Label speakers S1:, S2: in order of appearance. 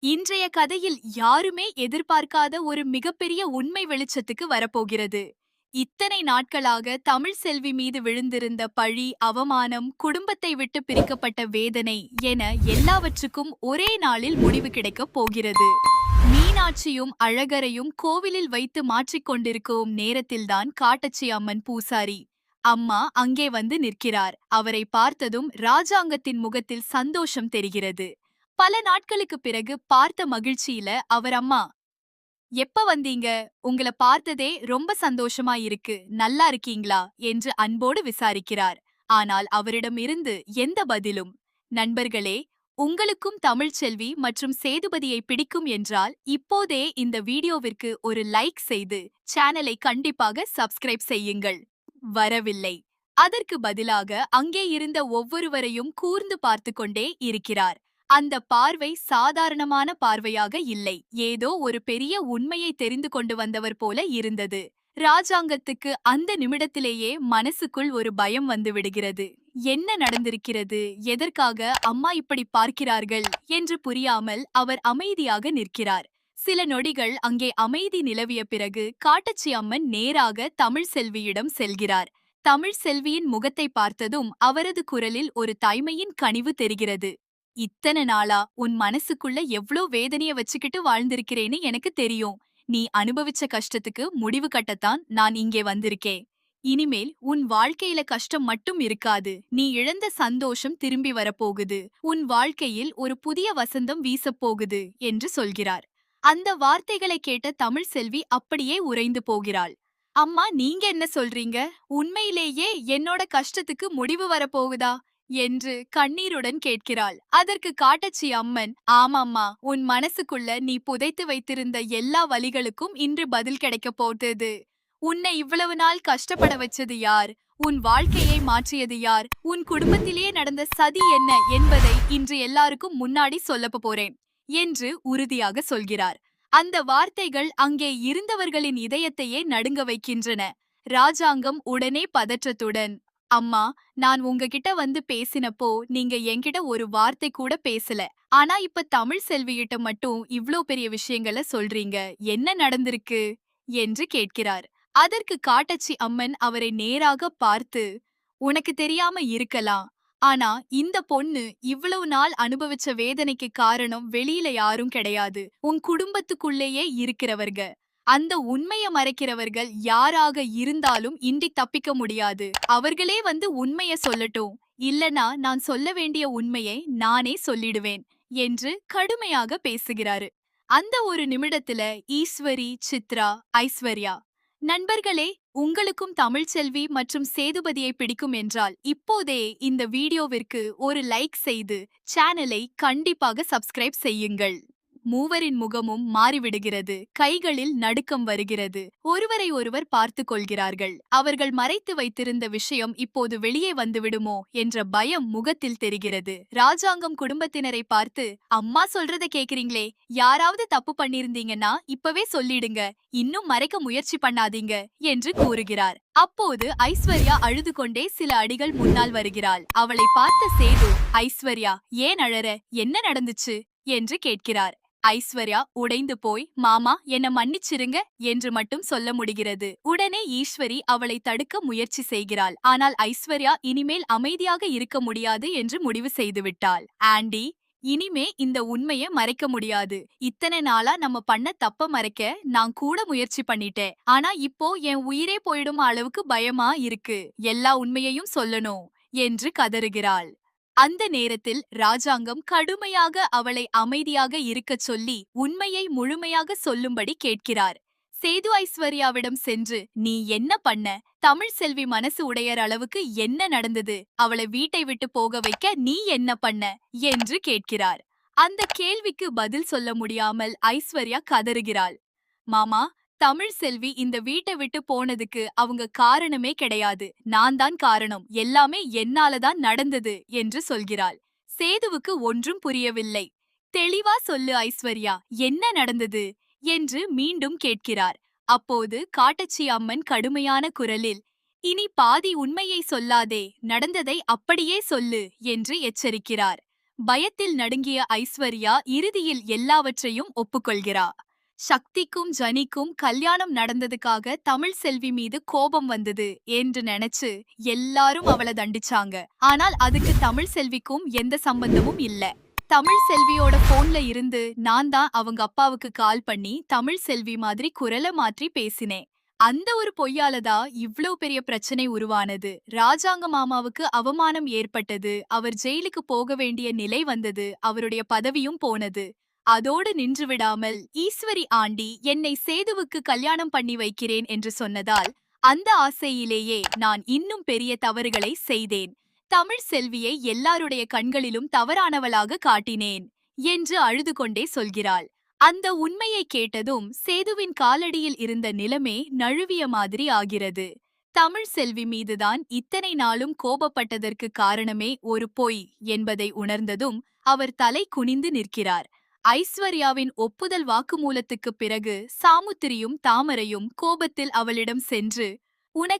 S1: இன்றைய கதையில் யாருமே எதிர்பார்க்காத ஒரு மிகப்பெரிய உண்மை வெளிச்சத்துக்கு வரப்போகிறது. இத்தனை நாட்களாக தமிழ் செல்வி மீது விழுந்திருந்த பழி, அவமானம், குடும்பத்தை விட்டு பிரிக்கப்பட்ட வேதனை என எல்லாவற்றுக்கும் ஒரே நாளில் முடிவு கிடைக்கப் போகிறது. மீனாட்சியும் அழகரையும் கோவிலில் வைத்து மாற்றிக் கொண்டிருக்கும் நேரத்தில்தான் காட்டச்சி அம்மன் பூசாரி அம்மா அங்கே வந்து நிற்கிறார். அவரை பார்த்ததும் ராஜாங்கத்தின் முகத்தில் சந்தோஷம் தெரிகிறது. பல நாட்களுக்கு பிறகு பார்த்த மகிழ்ச்சியில அவர் அம்மா, எப்ப வந்தீங்க? உங்கள பார்த்ததே ரொம்ப சந்தோஷமா இருக்கு. நல்லா இருக்கீங்களா என்று அன்போடு விசாரிக்கிறார். ஆனால் அவரிடமிருந்து எந்த பதிலும். நண்பர்களே, உங்களுக்கும் தமிழ்ச்செல்வி மற்றும் சேதுபதியை பிடிக்கும் என்றால் இப்போதே இந்த வீடியோவிற்கு ஒரு லைக் செய்து சேனலை கண்டிப்பாக சப்ஸ்கிரைப் செய்யுங்கள். வரவில்லை. அதற்கு பதிலாக அங்கே இருந்த ஒவ்வொருவரையும் கூர்ந்து பார்த்து கொண்டே இருக்கிறார். அந்த பார்வை சாதாரணமான பார்வையாக இல்லை. ஏதோ ஒரு பெரிய உண்மையை தெரிந்து கொண்டு வந்தவர் போல இருந்தது. ராஜாங்கத்துக்கு அந்த நிமிடத்திலேயே மனசுக்குள் ஒரு பயம் வந்து விடுகிறது. என்ன நடந்திருக்கிறது? எதற்காக அம்மா இப்படி பார்க்கிறார்கள் என்று புரியாமல் அவர் அமைதியாக நிற்கிறார். சில நொடிகள் அங்கே அமைதி நிலவிய பிறகு காட்டச்சி அம்மன் நேராக தமிழ் செல்வியிடம் செல்கிறார். தமிழ் செல்வியின் முகத்தை பார்த்ததும் அவரது குரலில் ஒரு தாய்மையின் கனிவு தெரிகிறது. இத்தனை நாளா உன் மனசுக்குள்ள எவ்ளோ வேதனைய வச்சுக்கிட்டு வாழ்ந்திருக்கிறேன்னு எனக்கு தெரியும். நீ அனுபவிச்ச கஷ்டத்துக்கு முடிவு கட்டத்தான் நான் இங்கே வந்திருக்கேன். இனிமேல் உன் வாழ்க்கையில கஷ்டம் மட்டும் இருக்காது. நீ இழந்த சந்தோஷம் திரும்பி வரப்போகுது. உன் வாழ்க்கையில் ஒரு புதிய வசந்தம் வீசப்போகுது என்று சொல்கிறார். அந்த வார்த்தைகளை கேட்ட தமிழ் செல்வி அப்படியே உறைந்து போகிறாள். அம்மா, நீங்க என்ன சொல்றீங்க? உண்மையிலேயே என்னோட கஷ்டத்துக்கு முடிவு வரப்போகுதா என்று கண்ணீருடன் கேட்கிறாள். அதற்கு காட்டச்சி அம்மன், ஆமாம்மா, உன் மனசுக்குள்ள நீ புதைத்து வைத்திருந்த எல்லா வலிகளுக்கும் இன்று பதில் கிடைக்க போகுது. உன்னை இவ்வளவு நாள் கஷ்டப்பட வச்சது யார்? உன் வாழ்க்கையை மாற்றியது யார்? உன் குடும்பத்திலேயே நடந்த சதி என்ன என்பதை இன்று எல்லாருக்கும் முன்னாடி சொல்லப் போறேன் என்று உறுதியாக சொல்கிறார். அந்த வார்த்தைகள் அங்கே இருந்தவர்களின் இதயத்தையே நடுங்க வைக்கின்றன. ராஜாங்கம் உடனே பதற்றத்துடன், அம்மா, நான் உங்ககிட்ட வந்து பேசினப்போ நீங்க என்கிட்ட ஒரு வார்த்தை கூட பேசல. ஆனா இப்ப தமிழ் செல்வியிட்ட மட்டும் இவ்ளோ பெரிய விஷயங்கள சொல்றீங்க. என்ன நடந்திருக்கு என்று கேட்கிறார். அதற்கு காட்டச்சி அம்மன் அவரை நேராக பார்த்து, உனக்கு தெரியாம இருக்கலாம். ஆனா இந்த பொண்ணு இவ்வளவு நாள் அனுபவிச்ச வேதனைக்கு காரணம் வெளியில யாரும் கிடையாது. உன் குடும்பத்துக்குள்ளேயே இருக்கிறவர்க. அந்த உண்மைய மறைக்கிறவர்கள் யாராக இருந்தாலும் இன்றி தப்பிக்க முடியாது. அவர்களே வந்து உண்மைய சொல்லட்டும். இல்லனா நான் சொல்ல வேண்டிய உண்மையை நானே சொல்லிடுவேன் என்று கடுமையாக பேசுகிறாரு. அந்த ஒரு நிமிடத்துல ஈஸ்வரி, சித்ரா, ஐஸ்வர்யா, நண்பர்களே, உங்களுக்கும் தமிழ்ச்செல்வி மற்றும் சேதுபதியை பிடிக்கும் என்றால் இப்போதே இந்த வீடியோவிற்கு ஒரு லைக் செய்து சேனலை கண்டிப்பாக சப்ஸ்கிரைப் செய்யுங்கள். மூவரின் முகமும் மாறிவிடுகிறது. கைகளில் நடுக்கம் வருகிறது. ஒருவரை ஒருவர் பார்த்து கொள்கிறார்கள். அவர்கள் மறைத்து வைத்திருந்த விஷயம் இப்போது வெளியே வந்துவிடுமோ என்ற பயம் முகத்தில் தெரிகிறது. ராஜாங்கம் குடும்பத்தினரை பார்த்து, அம்மா சொல்றத கேக்குறீங்களே, யாராவது தப்பு பண்ணிருந்தீங்கன்னா இப்பவே சொல்லிடுங்க, இன்னும் மறைக்க முயற்சி பண்ணாதீங்க என்று கூறுகிறார். அப்போது ஐஸ்வர்யா அழுது கொண்டே சில அடிகள் முன்னால் வருகிறாள். அவளை பார்த்த சேது, ஐஸ்வர்யா, ஏன் அழற? என்ன நடந்துச்சு என்று கேட்கிறார். ஐஸ்வர்யா உடைந்து போய், மாமா, என்ன மன்னிச்சிருங்க என்று மட்டும் சொல்ல முடிகிறது. உடனே ஈஸ்வரி அவளை தடுக்க முயற்சி செய்கிறாள். ஆனால் ஐஸ்வர்யா இனிமேல் அமைதியாக இருக்க முடியாது என்று முடிவு செய்துவிட்டாள். ஆண்டி, இனிமே இந்த உண்மைய மறைக்க முடியாது. இத்தனை நாளா நம்ம பண்ண தப்ப மறைக்க நான் கூட முயற்சி பண்ணிட்டேன். ஆனா இப்போ என் உயிரே போயிடும் அளவுக்கு பயமா இருக்கு. எல்லா உண்மையையும் சொல்லணும் என்று கதறுகிறாள். அந்த நேரத்தில் ராஜாங்கம் கடுமையாக அவளை அமைதியாக இருக்கச் சொல்லி உண்மையை முழுமையாக சொல்லும்படி கேட்கிறார். சேது ஐஸ்வர்யாவிடம் சென்று, நீ என்ன பண்ண? தமிழ் செல்வி மனசு உடையற அளவுக்கு என்ன நடந்தது? அவளை வீட்டை விட்டு போக வைக்க நீ என்ன பண்ண என்று கேட்கிறார். அந்த கேள்விக்கு பதில் சொல்ல முடியாமல் ஐஸ்வர்யா கதறுகிறாள். மாமா, தமிழ் செல்வி இந்த வீட்டை விட்டு போனதுக்கு அவங்க காரணமே கிடையாது. நான் தான் காரணம். எல்லாமே என்னாலதான் நடந்தது என்று சொல்கிறாள். சேதுவுக்கு ஒன்றும் புரியவில்லை. தெளிவா சொல்லு ஐஸ்வர்யா, என்ன நடந்தது என்று மீண்டும் கேட்கிறார். அப்போது காட்டச்சி அம்மன் கடுமையான குரலில், இனி பாதி உண்மையை சொல்லாதே, நடந்ததை அப்படியே சொல்லு என்று எச்சரிக்கிறார். பயத்தில் நடுங்கிய ஐஸ்வர்யா இறுதியில் எல்லாவற்றையும் ஒப்புக்கொள்கிறா. சக்திக்கும் ஜனிக்கும் கல்யாணம் நடந்ததுக்காக தமிழ் செல்வி மீது கோபம் வந்தது என்று நினைச்சு எல்லாரும் அவள தண்டிச்சாங்க. ஆனால் அதுக்கு தமிழ் செல்விக்கும் எந்த சம்பந்தமும் இல்ல. தமிழ் செல்வியோட போன்ல இருந்து நான் தான் அவங்க அப்பாவுக்கு கால் பண்ணி தமிழ் செல்வி மாதிரி குரலை மாற்றி பேசினேன். அந்த ஒரு பொய்யாலதான் இவ்ளோ பெரிய பிரச்சனை உருவானது. ராஜாங்க மாமாவுக்கு அவமானம் ஏற்பட்டது. அவர் ஜெயிலுக்கு போக வேண்டிய நிலை வந்தது. அவருடைய பதவியும் போனது. அதோடு நின்று விடாமல் ஈஸ்வரி ஆண்டி என்னை சேதுவுக்கு கல்யாணம் பண்ணி வைக்கிறேன் என்று சொன்னதால் அந்த ஆசையிலேயே நான் இன்னும் பெரிய தவறுகளை செய்தேன். தமிழ் செல்வியை எல்லாருடைய கண்களிலும் தவறானவளாக காட்டினேன் என்று அழுது கொண்டே சொல்கிறாள். அந்த உண்மையை கேட்டதும் சேதுவின் காலடியில் இருந்த நிலமே நழுவிய மாதிரி ஆகிறது. தமிழ் செல்வி மீதுதான் இத்தனை நாளும் கோபப்பட்டதற்கு காரணமே ஒரு பொய் என்பதை உணர்ந்ததும் அவர் தலை குனிந்து நிற்கிறார். ஐஸ்வர்யாவின் ஒப்புதல் வாக்குமூலத்துக்குப் பிறகு சாமுத்திரியும் தாமரையும் கோபத்தில் அவளிடம் சென்று, உனக்கு